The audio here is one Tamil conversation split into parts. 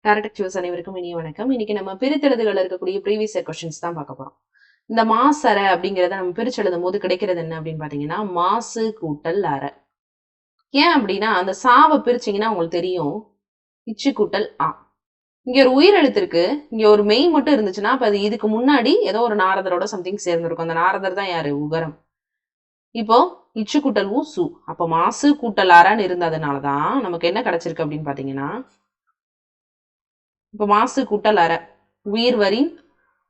கரெக்ட் அனைவருக்கும் இனிய வணக்கம். இன்னைக்கு நம்ம பிரித்தெழுதுகள் இருக்கக்கூடிய ப்ரீவியஸ் இயர் கொஸ்டின்ஸ் தான் பார்க்க போறோம். இந்த மாசரை அப்படிங்கறத நம்ம பிரிச்செழுதும் போது கிடைக்கிறது என்ன அப்படின்னு பாத்தீங்கன்னா மாசு கூட்டல் அரை. ஏன் அப்படின்னா அந்த சாவை பிரிச்சிங்கன்னா உங்களுக்கு தெரியும் இச்சு கூட்டல் ஆ. இங்க ஒரு உயிர் எழுத்து இருக்கு, இங்க ஒரு மெய் மட்டும் இருந்துச்சுன்னா அப்ப அது இதுக்கு முன்னாடி ஏதோ ஒரு நாரதரோட சம்திங் சேர்ந்திருக்கும். அந்த நாரதர் தான் யாரு? உகரம். இப்போ இச்சு கூட்டல் ஊ சு, அப்ப மாசு கூட்டல் அறன்னு இருந்ததுனாலதான் நமக்கு என்ன கிடைச்சிருக்கு அப்படின்னு பாத்தீங்கன்னா இப்ப மாசு கூட்டல் அரை, உயிர் வரின்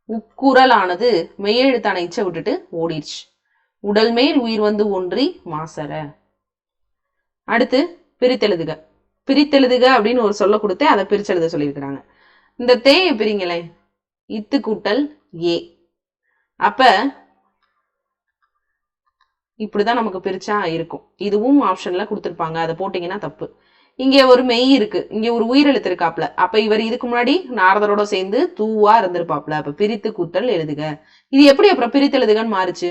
உக்குரலானது மெய்யெழுத்தான இச்சை விட்டுட்டு ஓடிடுச்சு. உடல் மேல் உயிர் வந்து ஒன்றி மாசற. அடுத்து பிரித்தெழுதுக. பிரித்தெழுதுக அப்படின்னு ஒரு சொல்ல கொடுத்து அதை பிரிச்செழுத சொல்லியிருக்கிறாங்க. இந்த தேயை பிரிங்களேன், இத்து கூட்டல் ஏ. அப்ப இப்படிதான் நமக்கு பிரிச்சா இருக்கும். இதுவும் ஆப்ஷன்ல கொடுத்திருப்பாங்க, அதை போட்டீங்கன்னா தப்பு. இங்க ஒரு மெய் இருக்கு, இங்க ஒரு உயிரெழுத்து இருக்காப்ல. அப்ப இவர் இதுக்கு முன்னாடி நாரதரோட சேர்ந்து தூவா இருந்திருப்பாப்ல. அப்ப பிரித்து கூட்டல் எழுதுக. இது எப்படி அப்புறம் பிரித்து எழுதுகன்னு மாறுச்சு?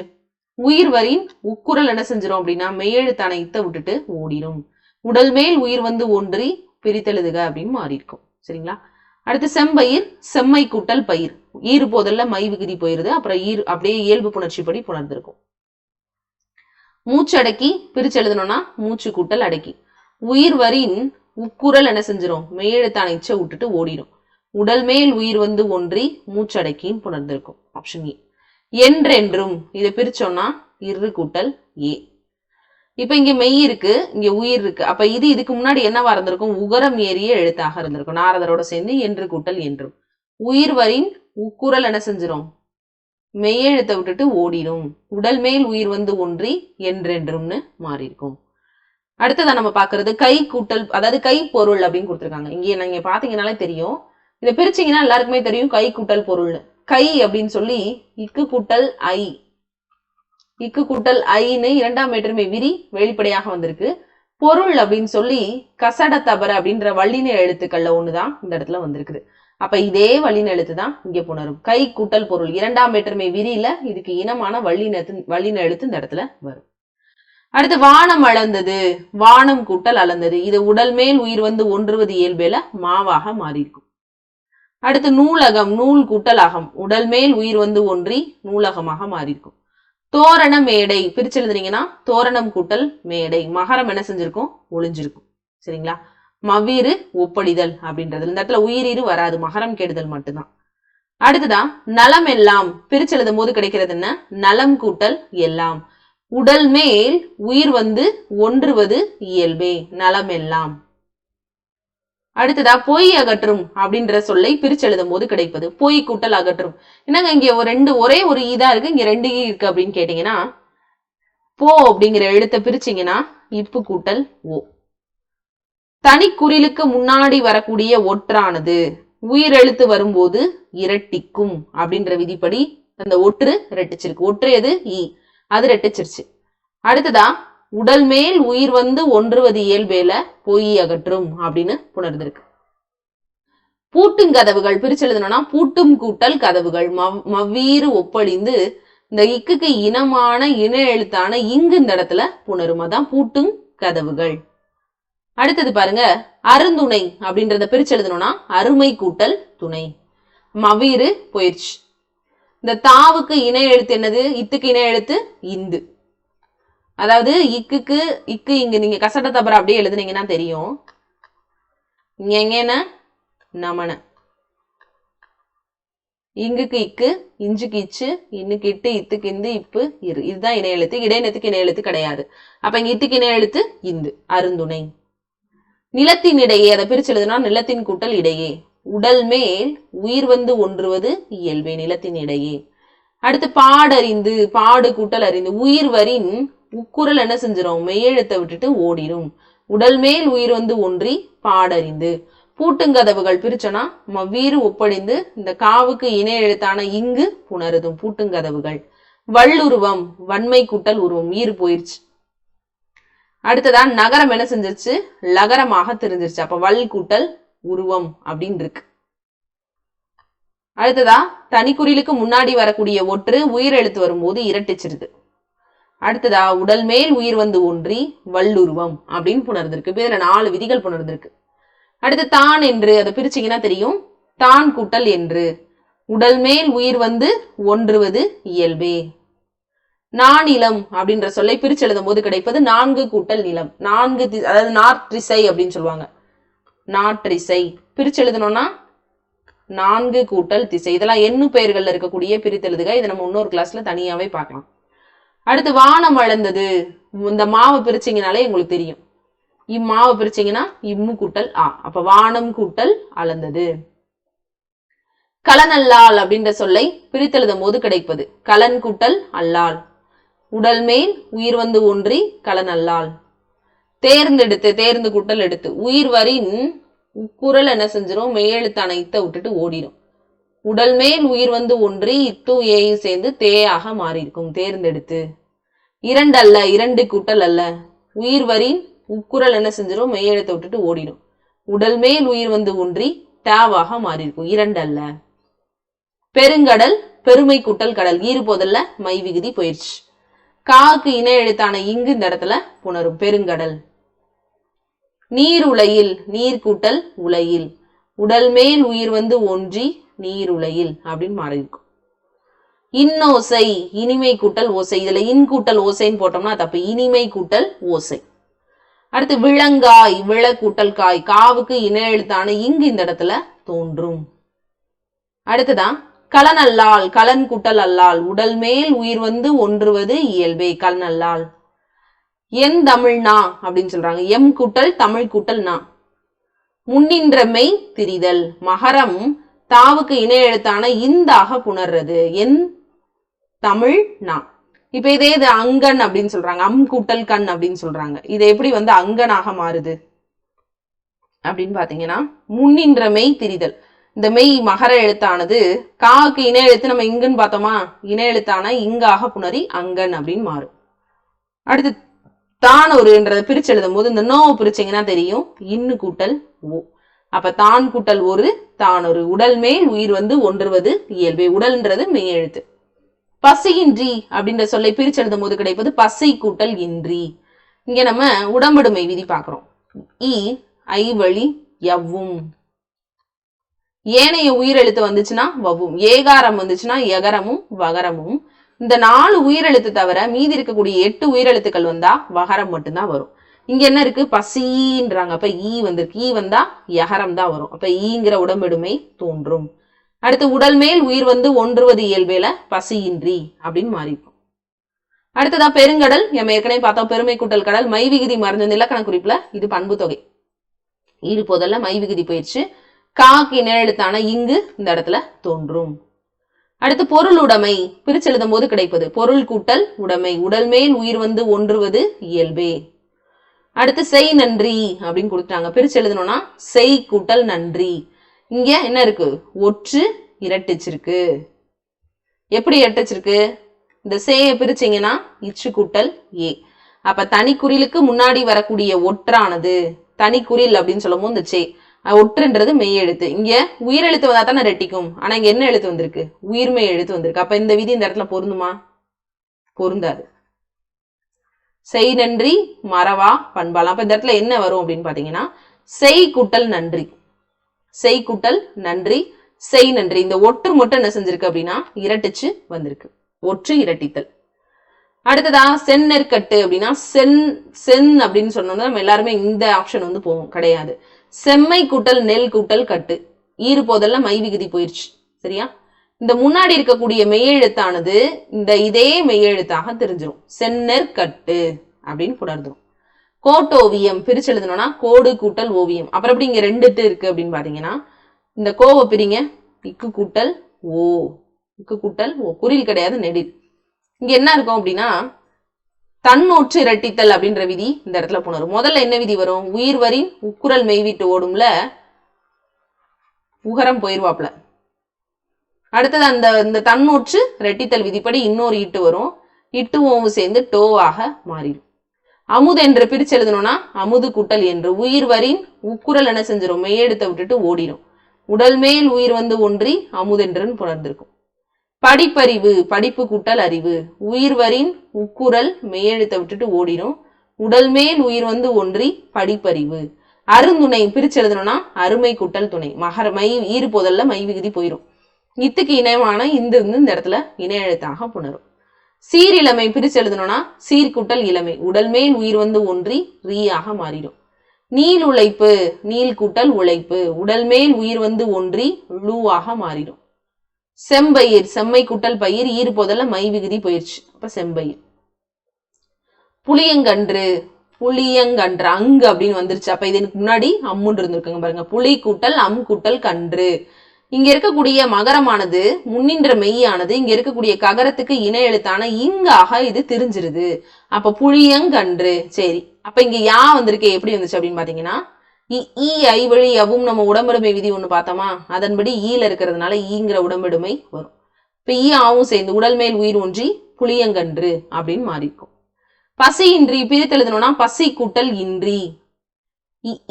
உயிர் வரின் உக்குரல் என்ன செஞ்சிடும் அப்படின்னா மெய்யெழுத்தான இத்த விட்டுட்டு ஓடிடும். உடல் மேல் உயிர் வந்து ஒன்றி பிரித்தெழுதுக அப்படின்னு மாறி இருக்கும். சரிங்களா? அடுத்து செம்பயிர், செம்மை கூட்டல் பயிர். ஈறு போதல்ல மை விகுதி போயிருது, அப்புறம் ஈர் அப்படியே இயல்பு புணர்ச்சிப்படி புணர்ந்திருக்கும். மூச்சடக்கி பிரிச்சு எழுதணும்னா மூச்சு கூட்டல் அடக்கி. உயிர் வரின் உக்குரல் என்ன செஞ்சிடும் மெய்யெழுத்தான இச்சை விட்டுட்டு ஓடிடும். உடல் மேல் உயிர் வந்து ஒன்றி மூச்சடக்கின்னு புணர்ந்திருக்கும். Option A. என்றென்றும் இதை பிரிச்சோம்னா இரு கூட்டல் ஏ. இப்ப இங்க மெய் இருக்கு, இங்க உயிர் இருக்கு. அப்ப இது இதுக்கு முன்னாடி என்னவா இருந்திருக்கும்? உகரம் ஏறிய எழுத்தாக இருந்திருக்கும். நாரதரோட சேர்ந்து என்று கூட்டல் என்றும். உயிர் வரின் உக்குரல் என்ன செஞ்சிடும் மெய்யெழுத்தை விட்டுட்டு ஓடிடும். உடல் மேல் உயிர் வந்து ஒன்றி என்றென்றும்னு மாறி இருக்கும். அடுத்ததான் நம்ம பாக்குறது கை கூட்டல், அதாவது கை பொருள் அப்படின்னு கொடுத்துருக்காங்க. இங்க நீங்க பாத்தீங்கன்னாலே தெரியும், இதை பிரிச்சீங்கன்னா எல்லாருக்குமே தெரியும் கை கூட்டல் பொருள்னு. கை அப்படின்னு சொல்லி இக்கு கூட்டல் ஐ, இக்கு கூட்டல் ஐன்னு இரண்டாம் வேற்றுமை விரி வெளிப்படையாக வந்திருக்கு. பொருள் அப்படின்னு சொல்லி கசட தபர அப்படின்ற வல்லின எழுத்துக்கள்ல ஒண்ணுதான் இந்த இடத்துல வந்திருக்குது. அப்ப இதே வல்லின எழுத்து தான் இங்க புணரும். கை கூட்டல் பொருள் இரண்டாம் வேற்றுமை விரியில இதுக்கு இனமான வல்லின எழுத்து இந்த இடத்துல வரும். அடுத்து வானம் அளந்தது, வானம் கூட்டல் அளந்தது. இது உடல் மேல் உயிர் வந்து ஒன்றுவது இயல்பேல மாவாக மாறி இருக்கும். அடுத்து நூலகம், நூல் கூட்டல் அகம். உடல் மேல் உயிர் வந்து ஒன்றி நூலகமாக மாறி இருக்கும். தோரண மேடை பிரிச்சு எழுதுனீங்கன்னா தோரணம் கூட்டல் மேடை. மகரம் என்ன செஞ்சிருக்கும்? ஒளிஞ்சிருக்கும். சரிங்களா? மவீறு ஒப்படிதல் அப்படின்றது இந்த இடத்துல உயிரீறு வராது, மகரம் கெடுதல் மட்டும்தான். அடுத்துதான் நலம் எல்லாம் பிரிச்சு எழுதும் போது கிடைக்கிறது என்ன? நலம் கூட்டல் எல்லாம். உடல் மேல் உயிர் வந்து ஒன்றுவது இயல்பே, நலம் எல்லாம். அடுத்ததா பொய் அகற்றும் அப்படின்ற சொல்லை பிரிச்சு எழுதும் போது கிடைப்பது பொய் கூட்டல் அகற்றும். என்னங்க இங்க ஒரே ஒரு ஈதா இருக்கு, இங்க ரெண்டு ஈ இருக்கு அப்படின்னு கேட்டீங்கன்னா போ அப்படிங்கிற எழுத்தை பிரிச்சிங்கன்னா இப்பு கூட்டல் ஓ. தனிக்குறிலுக்கு முன்னாடி வரக்கூடிய ஒற்றானது உயிர் எழுத்து வரும்போது இரட்டிக்கும் அப்படின்ற விதிப்படி அந்த ஒற்று ரெட்டிச்சிருக்கு. ஒற்று எது? ஈ, அது ரெட்டிச்சிருச்சு. அடுத்ததா உடல் மேல் உயிர் வந்து ஒன்றுவது இயல்பேல பொய் அகற்றும் அப்படின்னு புணர்ந்திருக்கு. பூட்டும் கதவுகள் பிரிச்சு எழுதணும்னா பூட்டும் கூட்டல் கதவுகள். மவ்வீறு ஒப்பழிந்து இந்த இக்குக்கு இனமான இன எழுத்தான இங்கு இந்த இடத்துல புணரும். அதான் பூட்டும் கதவுகள். அடுத்தது பாருங்க, அருந்துணை அப்படின்றத பிரிச்சு எழுதணும்னா அருமை கூட்டல் துணை. மவீறு போயிடுச்சு. இந்த தாவுக்கு இணை எழுத்து என்னது? இத்துக்கு இணை எழுத்து இந்து. அதாவது இக்கு இங்க நீங்க கசட தபர அப்படியே எழுதுனீங்கன்னா தெரியும். இங்க நமன, இங்குக்கு இக்கு, இஞ்சுக்கு இச்சு, இன்னுக்கு இட்டு, இத்துக்கு இந்து, இப்பு இரு. இதுதான் இணை எழுத்து. இடைநிலத்துக்கு இணை எழுத்து கிடையாது. அப்ப இங்க இத்துக்கு இணை எழுத்து இந்து, அருந்துணை. நிலத்தின் இடையே அதை பிரிச்சு எழுதுனா நிலத்தின் கூட்டல் இடையே. உடல் மேல் உயிர் வந்து ஒன்றுவது இயல்பே, நிலத்தின் இடையே. அடுத்து பாடறிந்து, பாடு கூட்டல் அறிந்து. உயிர் வரின் உக்குரல் என்ன செஞ்சிடும் மெய்யெழுத்தை விட்டுட்டு ஓடிடும். உடல் மேல் உயிர் வந்து ஒன்றி பாடறிந்து. பூட்டுங்கதவுகள் பிரிச்சோன்னா மவ்வீறு ஒப்படைந்து இந்த காவுக்கு இணை எழுத்தான இங்கு புணருதும் பூட்டுங்கதவுகள். வள்ளுருவம், வன்மை கூட்டல் உருவம், ஈறு போயிருச்சு. அடுத்ததான் நகரம் என்ன செஞ்சிருச்சு? லகரமாக தெரிஞ்சிருச்சு. அப்ப வல் கூட்டல் உருவம் அப்படின்னு இருக்கு. அடுத்ததா தனிக்குறிலுக்கு முன்னாடி வரக்கூடிய ஒற்று உயிர் எழுத்து வரும்போது இரட்டிச்சிருது. அடுத்ததா உடல் மேல் உயிர் வந்து ஒன்றி வல்லுருவம் அப்படின்னு புணர்ந்திருக்கு. இதுல 4 விதிகள் புணர்ந்திருக்கு. அடுத்து தான் என்று, அதை பிரிச்சிங்கன்னா தெரியும். தான் கூட்டல் என்று. உடல் மேல் உயிர் வந்து ஒன்றுவது இயல்பே. நானிலம் அப்படின்ற சொல்லை பிரிச்சு எழுதும் போது கிடைப்பது நான்கு கூட்டல் நிலம். நான்கு, அதாவது நாற்றிசை அப்படின்னு சொல்லுவாங்க. நாற்றிசை பிரிச்சு எழுதணும்னா நான்கு கூட்டல் திசை. இதெல்லாம் எண்ணு பெயர்கள்ல இருக்கக்கூடிய பிரித்தெழுதுக. இதை நம்ம இன்னொரு கிளாஸ்ல தனியாவே பார்க்கலாம். அடுத்து வானம் அளந்தது. இந்த மாவை பிரிச்சிங்கனாலே உங்களுக்கு தெரியும். இம்மாவை பிரிச்சிங்கன்னா இம்மு கூட்டல் ஆ. அப்ப வானம் கூட்டல் அளந்தது. கலனல்லால் அப்படின்ற சொல்லை பிரித்தெழுதும் போது கிடைப்பது கலன் கூட்டல் அல்லால். உடல் மேல் உயிர் வந்து ஒன்றி கலனல்லால். தேர்ந்தெடுத்து, தேர்ந்து கூட்டல் எடுத்து. உயிர் வரின் குரல் என்ன செஞ்சிரும், மெய்யெழுத்தான இத்த விட்டுட்டு ஓடிடும். உடல் மேல் உயிர் வந்து ஒன்றி இத்து ஏயும் சேர்ந்து தேயாக மாறி இருக்கும். தேர்ந்தெடுத்து. இரண்டு அல்ல, இரண்டு கூட்டல் அல்ல. உயிர் வரின் உக்குரல் என்ன செஞ்சிரும், மெய்யெழுத்தை விட்டுட்டு ஓடிடும். உடல் மேல் உயிர் வந்து ஒன்றி தேவாக மாறி இருக்கும். இரண்டு அல்ல. பெருங்கடல், பெருமை கூட்டல் கடல். ஈறு போதல்ல மை விகுதி போயிடுச்சு. காக்கு இணை எழுத்தான இங்கு இந்த இடத்துல புணரும். பெருங்கடல். நீர் உலையில், நீர் கூட்டல் உலையில். உடல் மேல் உயிர் வந்து ஒன்றி நீர் உலையில் அப்படின்னு மாறி இருக்கும். இன்னோசை, இனிமை கூட்டல் ஓசை. இதுல இன் கூட்டல் ஓசைன்னு போட்டோம்னா தப்பு. இனிமை கூட்டல் ஓசை. அடுத்து விளங்காய், விள கூட்டல் காய். காவுக்கு இணை எழுத்தான இங்கு இந்த இடத்துல தோன்றும். அடுத்துதான் கலனல்லால், கலன் கூட்டல் அல்லால். உடல் மேல் உயிர் வந்து ஒன்றுவது இயல்பே. கலனல்லால். என் தமிழ்னா அப்படின்னு சொல்றாங்க. எம் கூட்டல் தமிழ் கூட்டல் நா. முன்னின்ற மெய் திரிதல். மகரம் தாவுக்கு இணை எழுத்தான இந்தாக புணர்றது. என் தமிழ் நா. இப்ப இதே இது அங்கன் அப்படின்னு சொல்றாங்க. அம் கூட்டல் கண் அப்படின்னு சொல்றாங்க. இது எப்படி வந்து அங்கனாக மாறுது அப்படின்னு பாத்தீங்கன்னா, முன்னின்ற மெய் திரிதல். இந்த மெய் மகர எழுத்தானது காவுக்கு இணை எழுத்து நம்ம இங்குன்னு பார்த்தோமா, இணை எழுத்தான இங்காக புணரி அங்கன் அப்படின்னு மாறும். அடுத்து தான் ஒருன்றதை பிரிச்சு எழுதும் போது இந்த நோ பிரிச்சிங்கன்னா தெரியும். இன்னு கூட்டல் ஓ. அப்ப தான் கூட்டல் ஒரு, தான் ஒரு. உடல் மேல் உயிர் வந்து ஒன்றுவது இயல்பே. உடல்ன்றது மெய் எழுத்து. பசியின்றி அப்படின்ற சொல்லை பிரிச்சு எழுதும் போது கிடைப்பது பசை கூட்டல் இன்றி. இங்க நம்ம உடம்படுமை விதி பார்க்கிறோம். இ ஐ வழி எவ்வும். ஏனைய உயிரெழுத்து வந்துச்சுன்னா வவும். ஏகாரம் வந்துச்சுன்னா எகரமும் வகரமும். இந்த 4 உயிரெழுத்து தவிர மீதி இருக்கக்கூடிய 8 உயிரெழுத்துக்கள் வந்தா வகரம் மட்டும்தான் வரும். இங்க என்ன இருக்கு, பசின்றாங்க. அப்ப ஈ வந்திருக்கு. ஈ வந்தா யகரம் தான் வரும். அப்ப ஈங்கிற உடம்பெடுமை தோன்றும். அடுத்து உடல் மேல் உயிர் வந்து ஒன்றுவது இயல்பேல பசியின்றி அப்படின்னு மாறிக்கும். அடுத்ததான் பெருங்கடல். நம்ம ஏற்கனவே பார்த்தோம். பெருமை கூட்டல் கடல். மை விகுதி மறைஞ்ச இலக்கண குறிப்புல இது பண்பு தொகை. ஈடு போதல்ல மை விகுதி போயிடுச்சு. காக்கு இணை எழுத்தான இங்கு இந்த இடத்துல தோன்றும். அடுத்து பொருள் உடைமை பிரிச்சு எழுதும் போது கிடைப்பது பொருள் கூட்டல் உடைமை. உடல் மேல் உயிர் வந்து ஒன்றுவது இயல்பே. அடுத்து செய் நன்றி அப்படின்னு கொடுத்தாங்க. பிரிச்சு எழுதணும்னா செய் கூட்டல் நன்றி. இங்க என்ன இருக்கு, ஒற்று இரட்டிச்சிருக்கு. எப்படி இரட்டிச்சிருக்கு, இந்த சேய பிரிச்சிங்கன்னா இச்சு கூட்டல் ஏ. அப்ப தனிக்குறிலுக்கு முன்னாடி வரக்கூடிய ஒற்றானது தனிக்குறில் அப்படின்னு சொல்லும் போது இந்த சே ஒற்றுன்றது மெய் எழுத்து. இங்க உயிரெழுத்து வந்தா தானே ரெட்டிக்கும். ஆனா இங்க என்ன எழுத்து வந்திருக்கு, உயிர்மெய் எழுத்து வந்திருக்கு. அப்ப இந்த விதி இந்த இடத்துல பொருந்துமா, பொருந்தாது. செய் நன்றி மறவா பண்பாலாம். அப்ப இந்த இடத்துல என்ன வரும் அப்படின்னு பாத்தீங்கன்னா செய் கூட்டல் நன்றி. செய் கூட்டல் நன்றி, செய் நன்றி. இந்த ஒற்று மட்டும் என்ன செஞ்சிருக்கு அப்படின்னா இரட்டிச்சு வந்திருக்கு. ஒற்று இரட்டித்தல். அடுத்ததா செந்நெற்கட்டு அப்படின்னா சென் அப்படின்னு சொன்னோம்னா நம்ம எல்லாருமே இந்த ஆப்ஷன் வந்து போவோம். கிடையாது. செம்மை கூட்டல் நெல் கூட்டல் கட்டு. ஈறு போதெல்லாம் மை விகுதி போயிடுச்சு. சரியா? இந்த முன்னாடி இருக்கக்கூடிய மெய்யெழுத்தானது இந்த இதே மெய்யெழுத்தாக தெரிஞ்சிடும். செந்நெற்கட்டு அப்படின்னு புணர்ந்துடும். கோட்டோவியம் பிரிச்சு எழுதணும்னா கோடு கூட்டல் ஓவியம். அப்புறம் எப்படி இங்க 2 இருக்கு அப்படின்னு பாத்தீங்கன்னா இந்த கோவை பிரிங்க. இக்கு கூட்டல் ஓ, இக்கு கூட்டல் ஓ. குறில் கிடையாது, நெடில். இங்க என்ன இருக்கும் அப்படின்னா தன்னொற்று இரட்டித்தல் அப்படின்ற விதி இந்த இடத்துல புணரும். முதல்ல என்ன விதி வரும், உயிர் வரின் உக்குரல் மெய்விட்டு ஓடும்ல, உகரம் போயிருவாப்ல. அடுத்தது இந்த தன்னொற்று இரட்டித்தல் விதிப்படி இன்னொரு இட்டு வரும். இட்டு ஓவு சேர்ந்து டோவாக மாறிடும். அமுது என்று பிரிச்சு எழுதணும்னா அமுது கூட்டல் என்று. உயிர் வரின் உக்குரல் என்ன செஞ்சிடும், மெய்யெடுத்த விட்டுட்டு ஓடிடும். உடல் மேல் உயிர் வந்து ஒன்றி அமுதென்றுன்னு புணர்ந்திருக்கும். படிப்பறிவு படிப்பு கூட்டல் அறிவு. உயிர் வரின் உக்குரல் மெய்யெழுத்த விட்டுட்டு ஓடிடும். உடல் மேல் உயிர் வந்து ஒன்றி படிப்பறிவு. அருந்துணை பிரிச்சு எழுதணும்னா அருமை கூட்டல் துணை. மை ஈறு போதல்ல மை விகுதி போயிடும். இத்துக்கு இணையமான இந்த இடத்துல இணை எழுத்தாக புணரும். சீரிழமை பிரிச்சு எழுதணும்னா சீர்கூட்டல் இளமை. உடல் மேல் உயிர் வந்து ஒன்றி ரீயாக மாறிடும். நீள் உழைப்பு நீள் கூட்டல் உழைப்பு. உடல் மேல் உயிர் வந்து ஒன்றி லூவாக மாறிடும். செம்பயிர் செம்மை கூட்டல் பயிர். ஈறு போதல்ல மை விகுதி போயிடுச்சு. அப்ப செம்பயிர். புளியங்கன்று புளியங்கன்று அங்கு அப்படின்னு வந்துருச்சு. அப்ப இது எனக்கு முன்னாடி அம்முன்னு இருந்திருக்குங்க பாருங்க. புளி கூட்டல் அம் கூட்டல் கன்று. இங்க இருக்கக்கூடிய மகரமானது முன்னின்ற மெய்யானது இங்க இருக்கக்கூடிய ககரத்துக்கு இணை எழுத்தான இங்காக இது தெரிஞ்சிருது. அப்ப புளியங்கன்று. சரி, அப்ப இங்க யா வந்திருக்கே எப்படி வந்துச்சு அப்படின்னு பாத்தீங்கன்னா ஈ ஐ வழி அவும் நம்ம உடம்பெடுமை விதி ஒண்ணு பார்த்தோமா, அதன்படி ஈல இருக்கிறதுனால ஈங்கிற உடம்பெடுமை வரும். இப்ப ஈ ஆவும் சேர்ந்து உடல் மேல் உயிர் ஒன்றி புளியங்கன்று அப்படின்னு மாறி இருக்கும். பசியின்றி பிரித்தெழுதணும்னா பசி கூட்டல் இன்றி.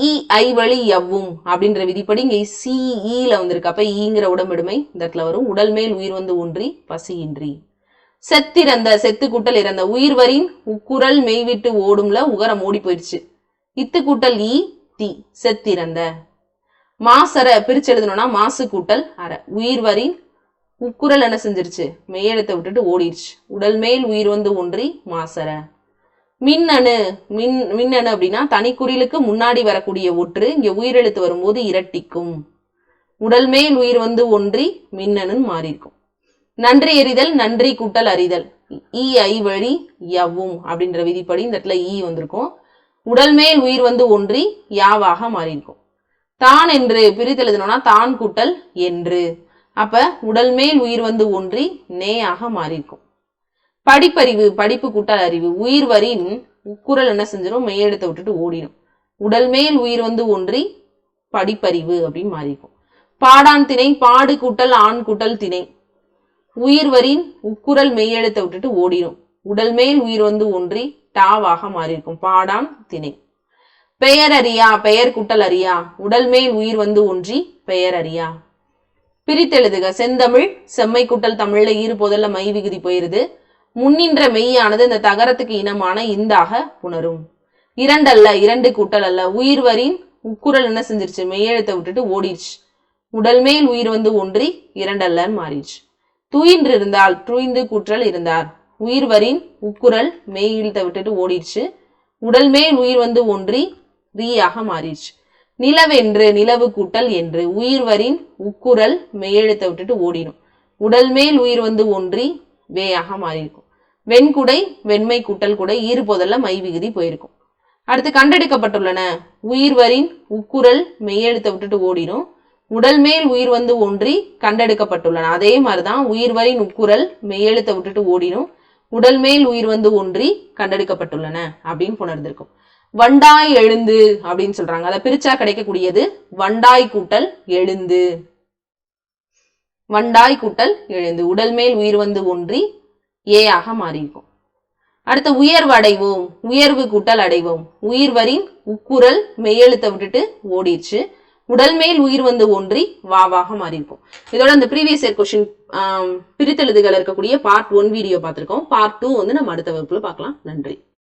இ ஐ வழி எவ்வும் அப்படின்ற விதிப்படி இங்க சி ஈல வந்திருக்கு. அப்ப ஈங்கிற உடம்பெடுமை இந்த இடத்துல வரும். உடல் மேல் உயிர் வந்து ஒன்றி பசியின்றி. செத்திறந்த செத்து கூட்டல் இறந்த. உயிர் வரின் உக்குரல் மெய்விட்டு ஓடும்ல உகரம் ஓடி போயிடுச்சு. இத்து கூட்டல் ஈ தி செத்திறந்த. மாசர பிரிச்சு எழுதணும்னா மாசு கூட்டல் அற. உயிர் வரின் உக்குரல் என்ன செஞ்சிருச்சு மெய்யெழுத்தை விட்டுட்டு ஓடிடுச்சு. உடல் மேல் உயிர் வந்து ஒன்றி மாசர. மின்னணு மின்னணு அப்படின்னா தனிக்குறிலுக்கு முன்னாடி வரக்கூடிய ஒற்று இங்க உயிரெழுத்து வரும்போது இரட்டிக்கும். உடல் மேல் உயிர் வந்து ஒன்றி மின்னணுன்னு மாறி இருக்கும். நன்றி எறிதல் நன்றி கூட்டல் அறிதல். ஈ ஐ வழி யவ்வும் அப்படின்ற விதிப்படி இந்த இடத்துல ஈ வந்திருக்கும். உடல் மேல் உயிர் வந்து ஒன்றி யாவாக மாறி இருக்கும். தான் என்று பிரித்தெழுதணும்னா தான் கூட்டல் என்று. அப்ப உடல் மேல் உயிர் வந்து ஒன்றி நேயாக மாறி இருக்கும். படிப்பறிவு படிப்பு கூட்டல் அறிவு. உயிர் வரின் உக்குரல் என்ன செஞ்சிடும் மெய்யெழுத்தை விட்டுட்டு ஓடிடும். உடல் மேல் உயிர் வந்து ஒன்றி படிப்பறிவு அப்படின்னு மாறிக்கும். பாடான் திணை பாடு கூட்டல் ஆண் கூட்டல் திணை. உயிர் வரின் உக்குரல் மெய்யெழுத்தை விட்டுட்டு ஓடிடும். உடல் மேல் உயிர் வந்து ஒன்றி டாவாக மாறியிருக்கும். பாடான் திணை. பெயர் அறியா பெயர் கூட்டல் அறியா. உடல் மேல் உயிர் வந்து ஒன்றி பெயர் அறியா. பிரித்தெழுதுக. செந்தமிழ் செம்மை கூட்டல் தமிழ்ல ஈறு போதல்ல மை விகுதி போயிருது. முன்னின்ற மெய்யானது இந்த தகரத்துக்கு இனமான இந்தாக புணரும். இரண்டல்ல இரண்டு கூட்டல் அல்ல. உயிர் வரின் உக்குரல் என்ன செஞ்சிருச்சு மெய்யெழுத்தை விட்டுட்டு ஓடிடுச்சு. உடல் மேல் உயிர் வந்து ஒன்றி இரண்டல்லன்னு மாறிடுச்சு. துயின்று இருந்தால் துய்ந்து கூற்றல் இருந்தார். உயிர் வரின் உக்குரல் மெய்யெழுத்தை விட்டுட்டு ஓடிடுச்சு. உடல் மேல் உயிர் வந்து ஒன்றி ரீயாக மாறிடுச்சு. நிலவென்று நிலவு கூட்டல் என்று. உயிர் வரின் உக்குரல் மெய்யெழுத்தை விட்டுட்டு ஓடிடும். உடல் மேல் உயிர் வந்து ஒன்றி வேயாக மாறியிருக்கும். வெண்குடை வெண்மை கூட்டல் குடை. ஈறு போதல்ல மை விகுதி போயிருக்கும். அடுத்து கண்டெடுக்கப்பட்டுள்ளன. உயிர் வரின் உக்குரல் மெய்யெழுத்தை விட்டுட்டு ஓடிடும். உடல் மேல் உயிர் வந்து ஒன்றி கண்டெடுக்கப்பட்டுள்ளன. அதே மாதிரிதான் உயிர் வரின் உக்குரல் மெய்யெழுத்தை விட்டுட்டு ஓடிடும். உடல் மேல் உயிர் வந்து ஒன்றி கண்டெடுக்கப்பட்டுள்ளன அப்படின்னு புணர்ந்திருக்கும். வண்டாய் எழுந்து அப்படின்னு சொல்றாங்க. அதை பிரிச்சா கிடைக்கக்கூடியது வண்டாய் கூட்டல் எழுந்து. வண்டாய் கூட்டல் எழுந்து. உடல் மேல் உயிர் வந்து ஒன்றி ஏயாக மாறியிருக்கும். அடுத்து உயர்வு அடைவோம். உயர்வு கூட்டல் அடைவோம். உயிர் வரின் உக்குரல் மெய்யெழுத்தை விட்டுட்டு ஓடிடுச்சு. உடல் மேல் உயிர் வந்து ஒன்றி வாவாக மாறியிருக்கும். இதோட அந்த ப்ரீவியஸ் இயர் கொஸ்டின் பிரித்தெழுதுகள் இருக்கக்கூடிய பார்ட் 1 வீடியோ பார்த்திருக்கோம். பார்ட் 2 வந்து நம்ம அடுத்த வகுப்புல பார்க்கலாம். நன்றி.